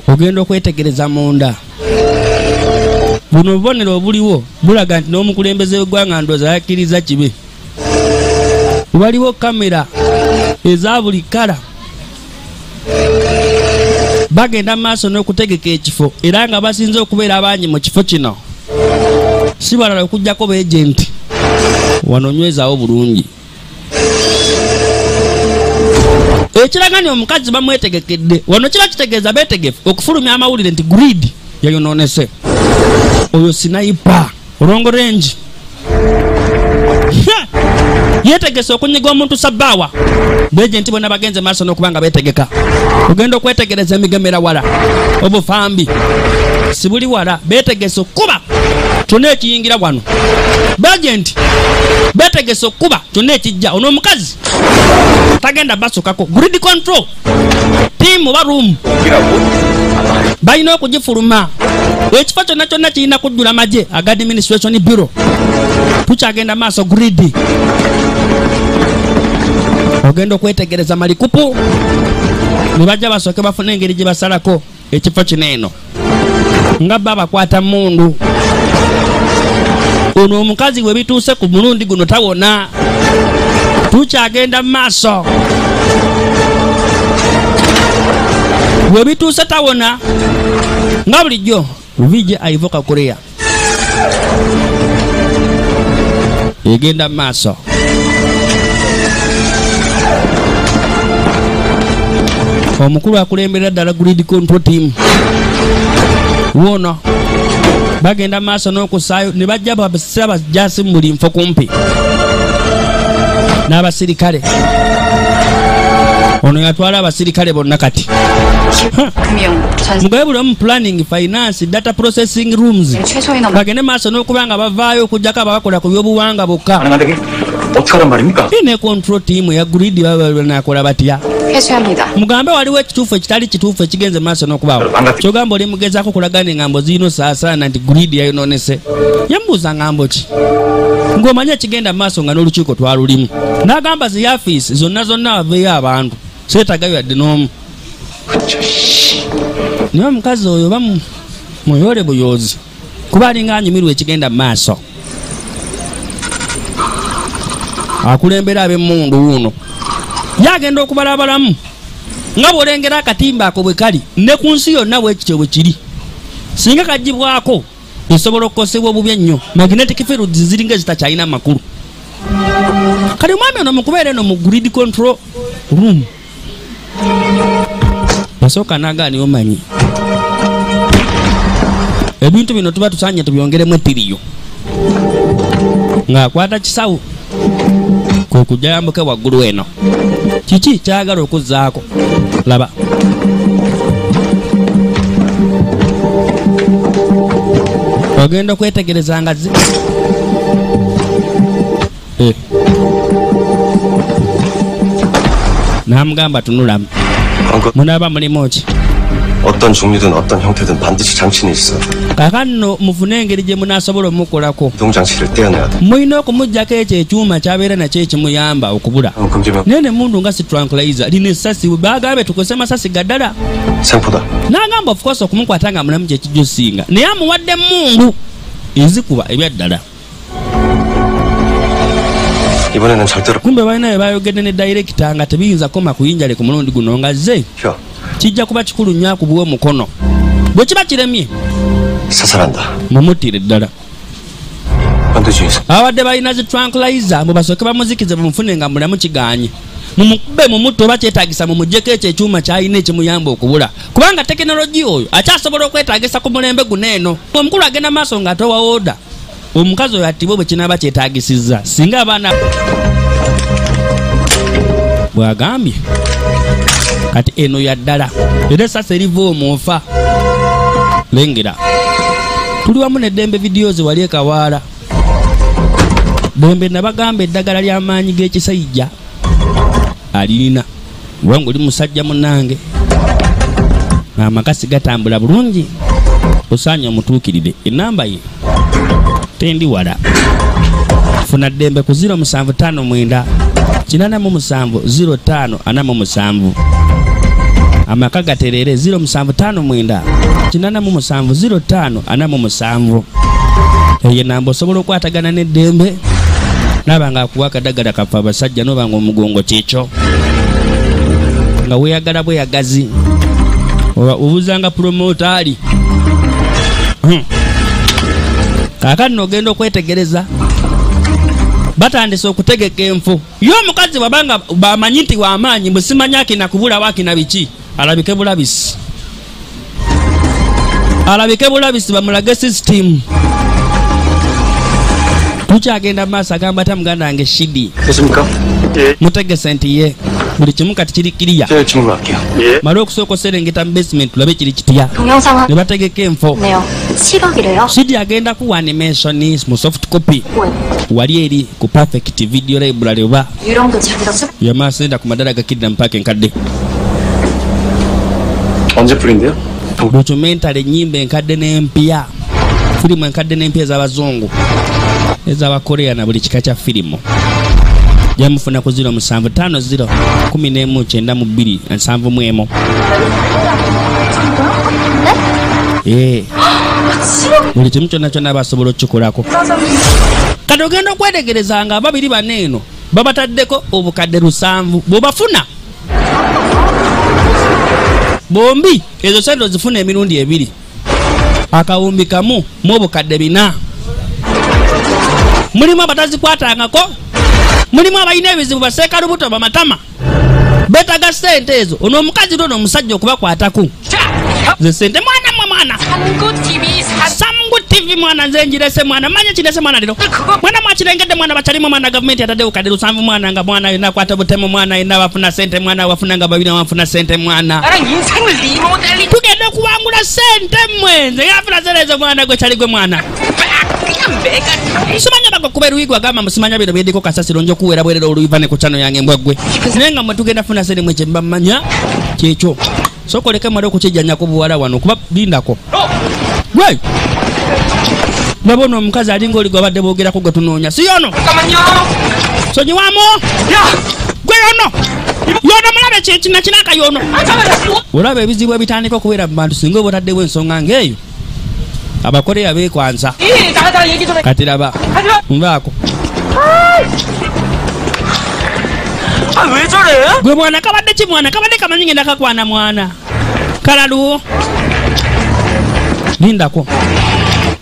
ogenda okwetegereza munda buno obubonero obuliwo bulaga nti n'omukulembeze w'eggwanga ndooza yakkiriza kibe waliwo kamera eza buli kala bagenda maaso n'okutegeka ekifo era nga basinze okubeera abangi mu kifo kino si balala okujjako beejenti wano nywezaawo bulungi ekiraganya omukazi bamwetegekedde wano kiba kitegeeza beetegefu okufulumya amawulire nti grid yayonoonese oyo sinayipa olongo range yetegese okunyiga omuntu sabbaawa beejenti bonna bagenze maaso n'okubanga beetegeka ogenda okwetegereza emigemera wala obufambi si buli wala beetegese okuba kyonna ekiyingira wano beejenti beetegese okuba kyonna ekijja ono omukazi tagenda basukako grid control team oba room balina okugifuluma ekifo kyonna kyonna kirina kujjula magye aga administration bureau tukyagenda maaso grid ogenda okwetegereza malikupu ne bajja basooke bafuna engeri gye basalako ekifo kino eno nga bba bakwata mundu ono omukazi we bituuse ku mulundi guno tawona tukyagenda mu maaso we bituuse tawona nga bulijjo luvije aivoka korea egenda mu maaso omukulu akulembera ddala grid control team wono bagenda maaso n'okusaayo ne bajja abajasi mu buli nfo kumpi n'abasirikale ono yatwala abasirikale bonna kati mugabe buli omu planning finance data processing rooms bagende maaso n'okuba nga bavaayo okugjako ababakola ku byobuwanga bokka ine control team ya grid babakola batya mugambe waliwo ekituufu ekitali kituufu ekigenze maaso n'okubaawo kyogamba oli mugezaako kulagana engambo zirino saasaana nti grid yayonoonese yambuuza ngambo ki ng'omanye ekigenda mu maaso nga n'olukiiko twalulimu n'agamba zi yafiisi zonna baveeyo abantu seetagayo yadde n'omu naye omukazi oyo muyole buyoozi kuba alinga anyumirwa ekigenda mu maaso akulembera ab'emmundu uno yagenda okubalabalamu nga bw'olengera akatimba ako bwe kali ne ku nsi yonna bwekityo bwe kiri singa kagibwako esobola okukosebwa obubi ennyo magnetic fields ziringa ezitakyalina amakulu kale omwami ono mukubeera eno mu grid control room yasooka n'agaani omanyi ebintu bino tuba tusanye tubyongeremu etiriyo ng'akwata kisawo kwe kujja yambuke waggulu eno kiki kyagala okuzzaako laba ogenda okwetegereza nga zi namugamba tunulamu munaaba mulimu ki 어떤 종류든 어떤 형태든 반드시 장치는 있어. kakano mufune engeri gye munaasobola omukolako 이동장치를 떼어내야 돼. mulina okumugjako ekyo ekyuma kyabeera nakyo ekimuyamba okubula 금지면 naye ne mundu nga si tranquilizer lina essasi bagambe tukozese masasi gaddala 생포다. n'agamba of course okumukwata nga mulamu kyekijjusinga naye amuwadde mundu ezikuba ebyaddala 이번에는 절대로 kumbe balina bye bayogedde ne dayirekita nga tebiyinza koma kuyinjale ku mulundi guno nga ze 혀 kijja kuba kikulu nnyo akubuwe omukono bwe kiba kiremye 사살한다. mumuttire ddala 반드시 있어. abadde balina zi tranquilizer mbu basooke bamuzikize bamufune nga mulamu kiganye mumukube mumutto oba kyetaagisa mumugyeko ekyo ekyuma kyalina ekimuyamba okubula kubanga tekinologi oyo akyasobola okwetaagisa ku mulembe guno eno omukulu agenda maaso nga atowa oda omukazi oyo attibwe bwe kinaaba kyetaagisizza singa abaana bwagambye kati eno yaddala era esasa eriva omwofa lengera tuli wamu neddembe videos wali ekawaala dembe nabagamba eddagala ly'amaanyi g'ekisajja alina wanga oli musajja munange amakasi gatambula bulungi osaanya omutuukirire enamba ye tendi wala funa ddembe ku 0759 877 0547 amaka gaterere 0759 877 0547 eyo namba osobola okwatagana n'eddembe nabanga akuwa akadagala kafa abasajja nobanga omugongo kyekyo nga weeyagala bweyagazi oba obuzanga promotali kaakati ogenda okwetegereza batandise okutegeka enfu yo omukazi wabanga bamanyi nti wamaanyi bwe simanya akina kubula wakina biki alabike bulabisi bamulage system tukyagenda maaso agamba tamuganda wange shidi 됐습니까? mutegese nti ye buli kimu kati kiri kiriya 제가 친구로 할게요. mala okusooka oserengeta mu basement tulabe kiri kitya 동영상 ne bategeka enfo 네요. 10억이래요. shidi agenda ku animation mu soft copy wali eri ku perfect video library oba 유령도 자기가 쓰 yamaaso enda ku madala gakidda mpaka enkadde 언제 풀인데요? documentary ennyimba enkadde n'empya firimu enkadde n'empya ez'abazungu ez'abakorea na buli kika kya firimu jamufuna ku 0750 1192 buli kimu kyonna kyonna basobola okukikolako kati ogenda okwetegereza nga ababiri baneeno babataddeko obukadde 700 bw'obafuna bombi ezo sente ozifuna emirundi 2 akawumbi kamu mu obukadde 4 mulimu abatazikwatangako mulimu abalina ebizibu baseeka lubuto bamatama betaga sente ezo ono omukazi lwo omusajja okubakwataku ze sente mwana Samgu TV mwana nze njirese mwana manya kirese mwana lero mwana mwakirengedde mwana bakyalimu mwana gavumenti ataddewo kadde 700 mwana nga mwana yina kwata butemu mwana yina bafuna sente mwana wafuna nga babina wafuna sente mwana tugenda okuwangula sente mwenze yafuna zerezo mwana gwe kyali gwe mwana simanya bago kubeera wigwa gamba musimanya bino byediko kasasiro njo kuwera bwerero oluyivane ku chano yange mbwegwe naye nga mwe tugenda funa sente mwe kyemba mmanya kyekyo sokoleke mwali okukijjanya ku buwala wano kuba lindako gwe babona omukazi alinga oli gwe badde boogerako gwe tunoonya si yono sonyiwamo gwe yono mulabe kyekina kinaka yono olaba ebizibu ebitandika okubeera mu bantu singa oba otaddewo ensonga ng'eyo abakoreya beekwansa kati laba nvaako 왜 저래? 그 mwana kabadde ki mwana kabadde kamanyi ngenda kakwana mwana kalalu lindako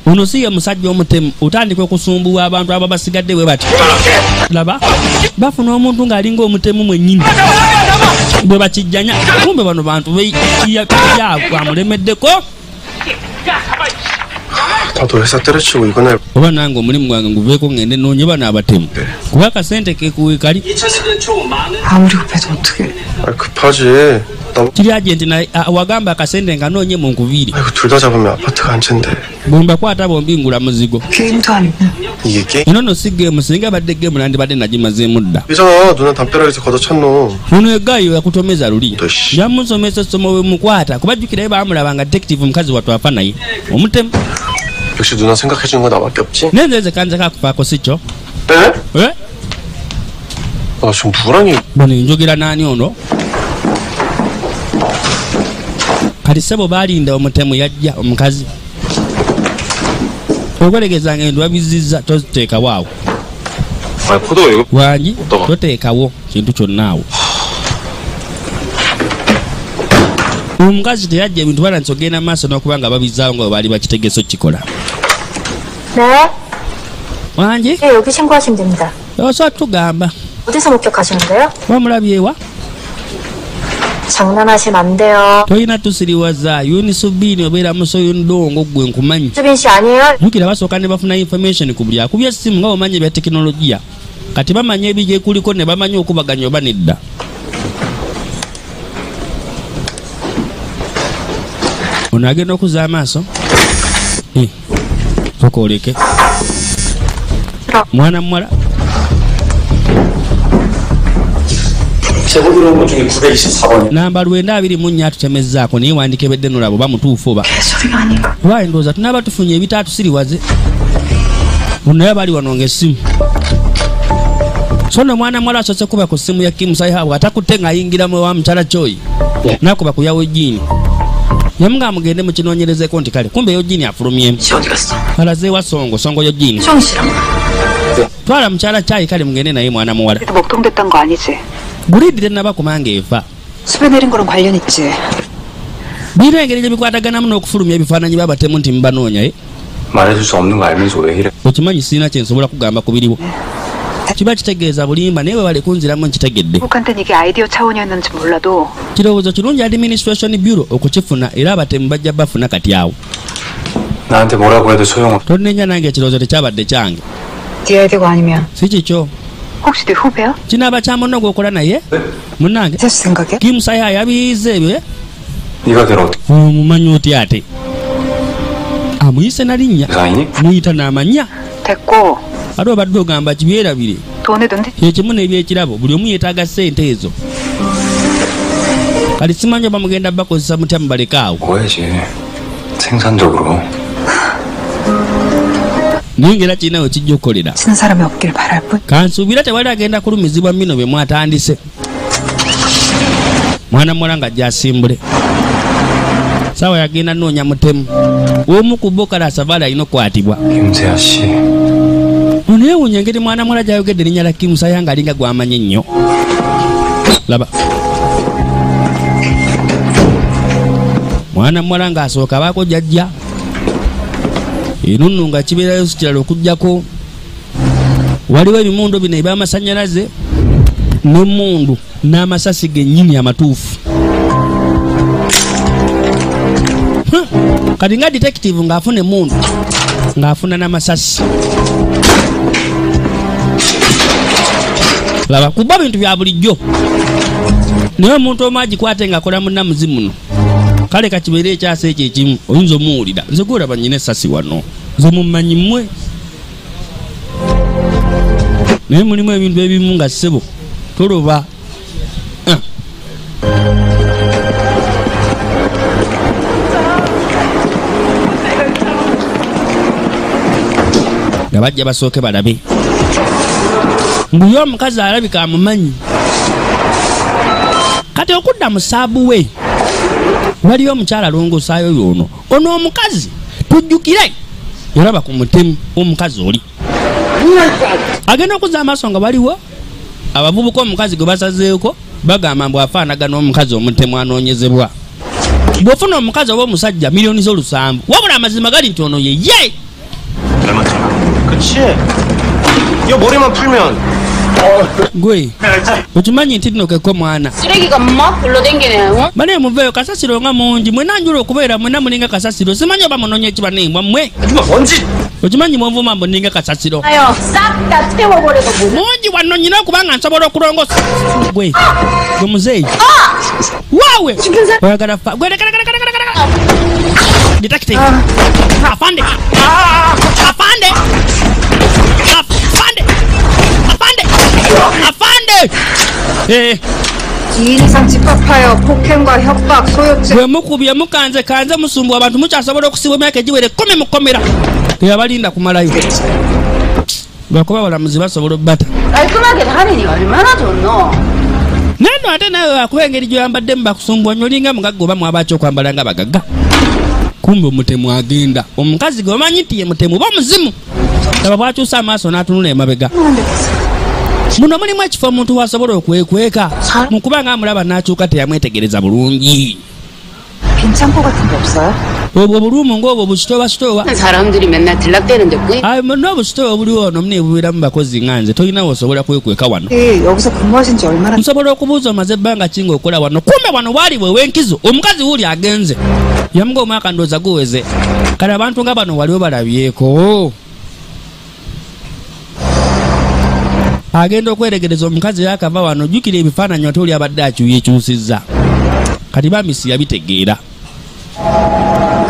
ono siye musajja omutemu otandika okusumbuwa abantu abo basigadde bwe bati laba bafuna omuntu ng'alinga omutemu mwennyini bwe bakijjanya kumbe bano bantu bamulemiddeko 나도 회사 때려치고 이거는 oba nange omulimu gwange nguveeko ngende noonye bano abatemu kuba akasente kekuwe kali 아무리 급해도 어떻게 급하지. kiri agenti wagamba akasente nga noonye mu nkuviiri 아이고 둘 다 잡으면 아파트가 한 채인데. bwembakwata bombingula muzigo 게임도 아니고 이게 게임? eno no si geemu singa badde geemu nandibadde nagimazeemu dda 이잖아 누나 담벼락에서 걷어찼노. ono eggaayo yakutomeza luli Ndoshi. yamusomesa essomo bwemukwata kubajjukirayo baamulaba nga detective mukazi wattu afa naye omutemu 역시 누나 생각해주는 거 나밖에 없지? nenze kanze kakufaako sikyo 네? 예? 아 지금 누구랑 얘기? bano njogera naani ono kati ssebo baalinda omutemu yajja omukazi okwelegezanga endo babizizza toziteekawo awo 아 포도 이거 wangi 어떠가? toteekawo kintu kyonna awo omukazi teyajja ebintu balansi ogenda maaso n'okuba nga babizaawo nga baali bakitegese okukikola 네? wangi 네, 여기 신고하시면 됩니다. osobola tugamba 어디서 목격하시는데요? wamulabyewa 장난하시면 안 돼요. tolina tusiriwaza yunisubiini obeera musoyo ndongo gwe nkumanyi 수빈 씨 아니에요? jukira basooka ne bafuna information ku buli akubya essimu nga bamanya ebya tekinologiya kati bamanya ebigyekuliko ne bamanya okubaganya oba nedda ono agenda okuza amaaso soka oleke mwana muwala 제보 들어온 것 중에 924번이요. namba 924 tutemezzaako naye wandika ebedde nolaba oba mutuufu oba 개소리가 아닌가 olwaye ndowooza tunaaba tufunye ebitaatusiriwaze naye bali wano ng'essimu so no mwana muwala asoose kuba ku ssimu ya kimusaihaabwe atakutte ng'ayingiramu wa mukyala kyoyi nakuba ku yawo jjiini yamuga mugende mukinoonyerezeko nti kale kumbe yojjiini afulumyemu 씨 어디 갔어? alazeewa songo yojjiini 수정 씨랑 twala mukyala kyayi kale mugende naye mwana muwala 그래도 먹통됐던 거 아니지? buliddi tennaba kumanga efa 숲에 내린 거랑 관련 있지? birina engeri gye bikwataganamu n'okufulumya ebifaananyi babatemu nti mubanoonya 말해줄 수 없는 거 알면서 왜 이래? okimanyi sirina kyensobola kugamba ku biriwo kiba kitegeeza bulimba naye bwe bale kunziramu nkitegedde 한테는 이게 아이디어 차원이었는지 몰라도 kirowoozo kirungi administration bureau okukifuna era abatemu bajja bafuna kati awo 나한테 뭐라고 해도 소용없어. tonnenya nange ekirowoozo tekyabadde kyange 네 아이디어가 아니면 si kikyo 혹시 네 후배야? kinaaba kya munno gwokola naye munnange 제 생각에? kimusaya yabiyiza ebyo 네가 걔를 어떻게 omumanyi oti ate amuyise na linnya 이상이니? muyita n'amanya 됐고 ate obadde ogamba kibyerabire 돈이던데? kyekimu n'ebyekirabo buli omu yeetaaga ssente ezo kati simanyi oba mugenda bakozesa mutya mubaleke awo 뭐야지. 생산적으로. naye ngera kirina we kijja okukolera 치는 사람이 없길 바랄 뿐 kansuubira tewali agenda kulumizibwa mbino bye mwatandise mwana muwala nga gyasimbule saawa yagenda noonya mutemu omu ku bo kale asavaala alina okukwatibwa 김세아 씨. oneyewuunya engeri mwana muwala gyayogedde erinnya la kimusaya nga alinga gwamanye nnyo laba mwana muwala ng'asooka baako jjajja enunnu nga kibeerayo si kirala okugjako waliwo ebimundu bino eby'amasannyalaze n'emmundu n'amasasi gennyini amatuufu kati nga detective ng'afuna emmundu ng'afuna n'amasasi laba kuba bintu bya bulijjo naye omuntu omu agikwate ng'akola munnamuzi muno kale kakibeere ekyasa ekyo ekimu oyinza omuwulira nze gwolaba nnyina essasi wano nze mummanyi mmwe naye mulimu ebintu ebimu nga ssebo toloba nga bajja basooke balabe nguye omukazi alabika amumanyi kati okudda mu saabu we waliyo omukyala alongosaayo yoono ono omukazi tujjukire yoraba ku mutemu omukazi oli agenda okuza amaaso nga waliwo abavubuka omukazi gwe basazeeko bagamba mbu afaanagana omukazi omutemu anoonyezebwa. Bw'ofuna omukazi oba omusajja miliyoni z'olusanvu wabula amazima gali nti ono ye 닮았잖아. 그치? 요 머리만 풀면. gwe okimanyi nti nno keko mwana 쓰레기가 막 굴러댕기네. bane muveeyo kasasiro nga mungi mwena njula okubeera mwena mulinga kasasiro simanyi oba munonya ekibanembwa mmwe 아줌마 뭔지. okimanyi mwonvuma mbu ninga kasasiro 아유, 싹 다 태워버려도 뭐. mungi wano nyina okubanga nsobola okurongosa gwe gwe muzeeyi waawe oyagala fa gwe detective afande afande afande afande 이 이상 집합하여 폭행과 협박, 소요죄 bwe mukubye mukanze kanze musumbu abantu mukyasobola okusibwa emyaka egiwere 10 mukomera teyabalinda kumalayo lwakuba balamuzi basobola obbata 깔끔하게 하느니 얼마나 좋노. neno ate nawe akuba engeri gyoyambaddemu bakusumbuwa nyo olinga mugagga oba mwabaki okwambala nga bagagga kumbe omutemu agenda omukazi gwe omanyi nti ye mutemu oba muzimu aba bwakyusa amaaso n'atunula emabega muno mulimu ekifo omuntu wasobola okwekweka mukuba nga amulaba n'akyuka teyamwetegereza bulungi 빈창고 같은 게 없어요? obwo bulumu ng'obwo busitooba 사람들이 맨날 들락대는데 그 n'obusitooba obuliwo ono muni bubeeramu bakozi nga nze tolinawo osobola kwekweka wano 여기서 근무하신 지 얼마나 nsobola okubuuza omaze ebbanga kinga okola wano kumbe wano bwali bwewenkizo omukazi wuuli agenze yamuga omwaka ndooza guweze kale abantu nga bano waliwo balabyeko agenda okweregereza omukazi yakava wano jjukira ebifaananyi ate oli abadde akyuyekyusizza kati bamisi yabitegeera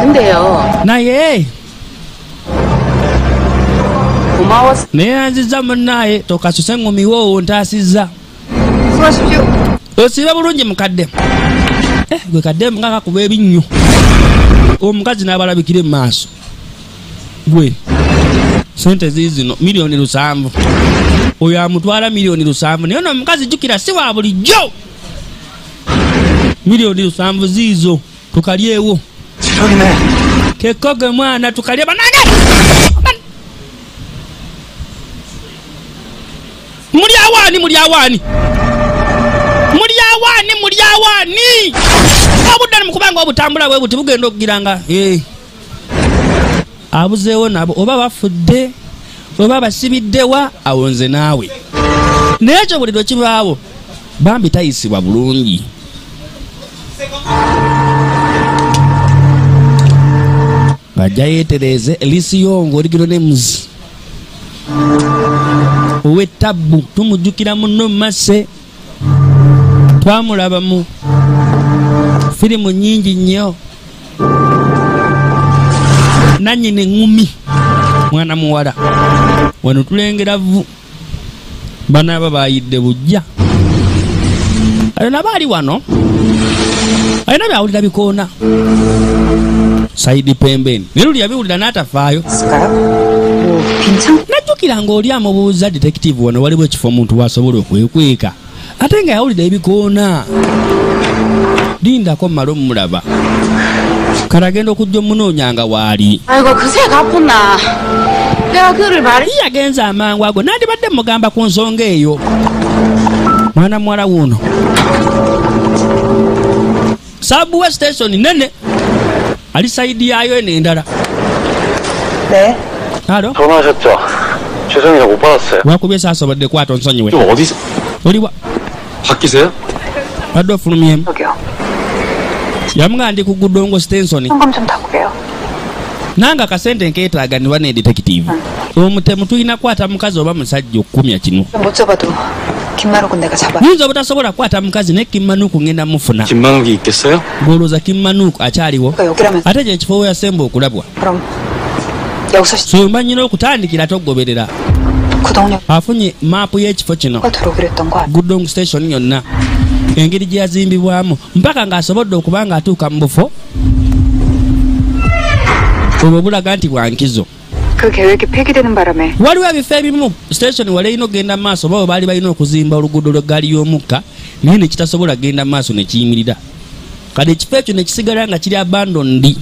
근데요. naye 고마웠어. neyanziza munnaye tokasuse ngumiwo ntaasizza 수고하십시오. osiiba bulungi mukadde gwe kadde nga kakuba ebinnyo omukazi n'abalabikira mu maaso gwe sente ziizino miliyoni 7 oyo amutwala miliyoni 7 naye n'omukazi jjukira si wa bulijjo miliyoni 7 ziizo tukalyewo 체력이네. kekoge mwana tukalye banange mulyawaani obuddani mukubanga obutambula bwe buti bugenda okugiranga abuzeewo nabo oba bafudde oba basibiddewa awonze naawe naye ekyo buli lwe kibaawo bambi tayisibwa bulungi bajja yeetereze elisiyongo oligiro nemuzi ow'ettabbu tumujjukira muno mumase twamulaba mu firimu nnyingi nnyo nannyini eŋŋumi mwana muwala wano tulengera vu banaaba bayidde bujja alina baali wano alina byawulira bikoona saidi pembeni naye luli yabiwulira n'atafaayo 있을까요? 뭐 빈창 najjukira ng'oli amubuuza detective wano waliwo ekifo omuntu wasobola okwekweka ate nga yawulira ebikoona lindako mmala omulaba kale agenda okujja omunoonyanga waali 아이고 그새가 아팠나. 내가 그를 말해. yagenze amangu ago nandibadde mugamba ku nsonga eyo mwana muwala wuno sabuwe station nene ali saidi yayo eno endala 네. alo 전화하셨죠? 죄송해요 못 받았어요. wakubye saasobodde kwata onsonyiwe 좀 어디서 oliwa 바뀌세요? badde ofulumyemu 여기요. yamuga ndi ku gudongo station 현금 좀 타고게요. nange akasente nkeetaaganibwa ne detective omutemu tulina kwata mukazi oba musajja okukumya kino 못 잡아도 김만옥은 내가 잡아. yinza obutasobola kukwata mukazi ne kimmanuuku ngenda mufuna 김만욱이 있겠어요? gwolooza kimmanuuku akyaliwo 그러니까 여기라면 ate gye ekifo we yasemba okulabwa 그럼 여기서 somba nyina okutandikira togoberera 구동료가 afunye maapu y'ekifo kino 들어오기로 했던 거 아니야? gudong station yonna engeri gye yazimbibwamu mpaka ng'asobodde okuba ng'atuuka mu bufo obwo bulaga nti bwankizo 그 계획이 폐기되는 바람에 waliwo ebifo ebimu station wali erina okgenda mu maaso oba baali balina okuzimba oluguudo lw'eggaali y'omukka naye ne kitasobola kgenda mu maaso ne kiyimirira kale ekifo ekyo ne kisigala nga kiri abandondi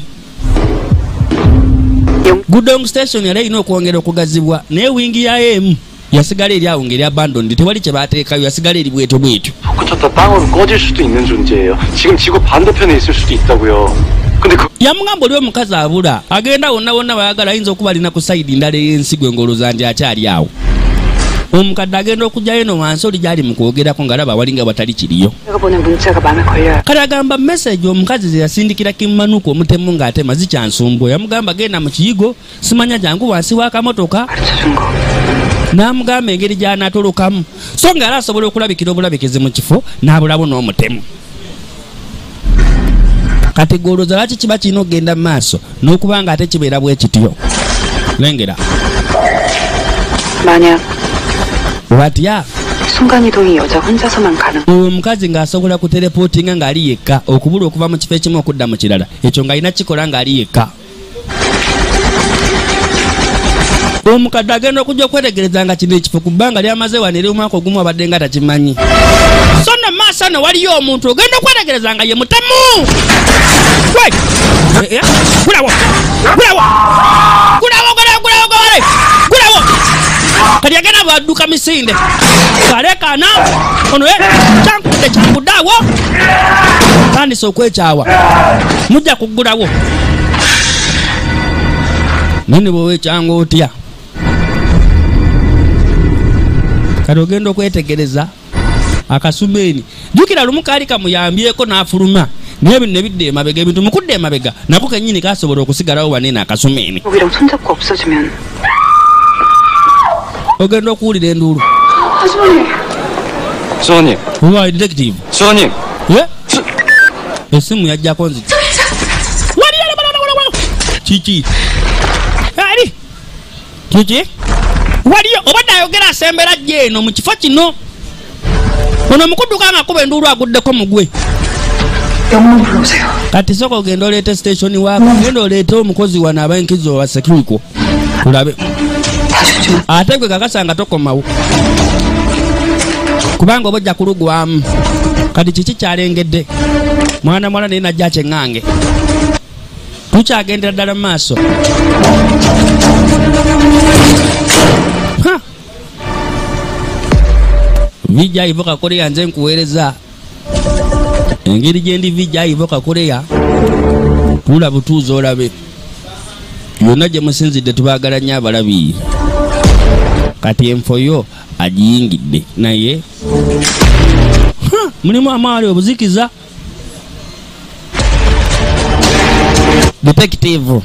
gudong station yali erina okwongera okugazibwa naye wingi yayo emu yasigala eri awo ngeri abandoned tewali kye baateekayo yasigala eri bweto bweto 솟구쳤다 땅으로 꺼질 수도 있는 존재예요. 지금 지구 반대편에 있을 수도 있다고요. 근데 yamugamba oli omukazi abula agenda wonna wonna bayagala ayinza okuba alina ku sayidi ndala ey'ensi gwe ng'olowooza nti akyali awo omukadde agenda okujjayo eno wansi oli gyali mu kwogerako ng'alaba walinga watali kiriyo 내가 보낸 문자가 마음에 걸려요. kale agamba meseji omukazi ze yasindikira kimmanuka omutemu ng'atema zikyansumbuwa yamugamba genda mu kiyigo simanya jangu wansi w'akamotoka 가르쳐준 거. n'amugamba engeri gy'anaatolokamu so ng'ala asobola okulabikira obulabikizi mu kifo n'abulabo n'omutemu kati golooza lwaki kiba kirina okugenda mu maaso n'okuba nga ate kibeera bwe kityo lengera 만약 watya 순간이동이 여자 혼자서만 가능. omukazi ng'asobola kutelepootinga ng'ali yekka okubula okuva mu kifo ekimu okudda mu kirala ekyo ng'alina kikola ng'ali yekka omukadde agenda okujja okwetegereza nga kino ekifo ku bbanga lyamaze wano eri omwaka ogumu abadde nga takimanyi so no maaso ano waliyo omuntu ogenda okwetegereza nga ye mutemu gulawo kati agenda bwadduka misinde kalekana ono kyankudde kyankuddeawo tandisa okwekyawa mujja kuggulawo nini bweweekyanga otya kati ogenda okwetegereza akasumeeni jjukira lumu kaali kamuyambyeko n'afuluma naye bino ne bidda emabega ebintu mukudde emabega nako kennyini kasobola okusigalawo wanene akasumeeni 우리랑 손잡고 없어지면 ogenda okuwulira enduulu 수원님 oba detective 수원님 esimu yajjako nzija kiki ali kiki waliyo obadde ayogera asembera jje eno mu kifo kino ono mukudduka nga kuba enduulu aguddeko mugwe 영문 불러오세요. kati soko ogenda oleete station waako ogenda oleete omukozi wano abaenkizo wa security kulabe ate gwe kakasa nga tokomawo kubanga oba ojja kulugwamu kati kiki kyalengedde mwana naye najja kyeŋŋange tukyagendera ddala mu maaso vijja ivoka korea nze nkuweereza engeri gyendi vijja ivoka korea tula butuuzi olabe yonna gye musinzidde tubaagala nnyo abalabi kati enfo yo agiyingidde naye mulimu amaali obuzikiza detective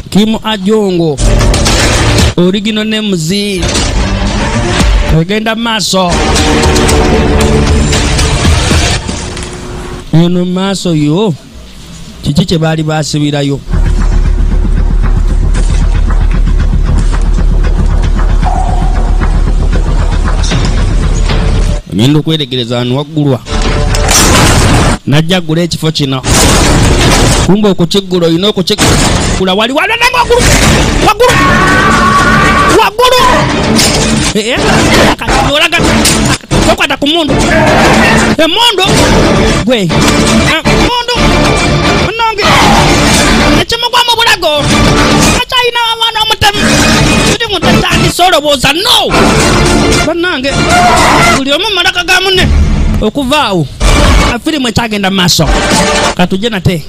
Kim Ajongo original name zi ogenda maaso eno maaso yo kiki kye baali baasibirayo ngenda okwetegereza wano waggulwa najja ggula ekifo kino kumba okukiggula olina okukiggula wali walananga waggulu olaga tokwata ku mundu emundu gwe mundu munonge ekimugwa mu bulago akyalina abaana omutemu tuli mutatandisa olowooza no bannange buli omu malaka ga munne okuvaawo firimu ekyagenda mu maaso katujje nate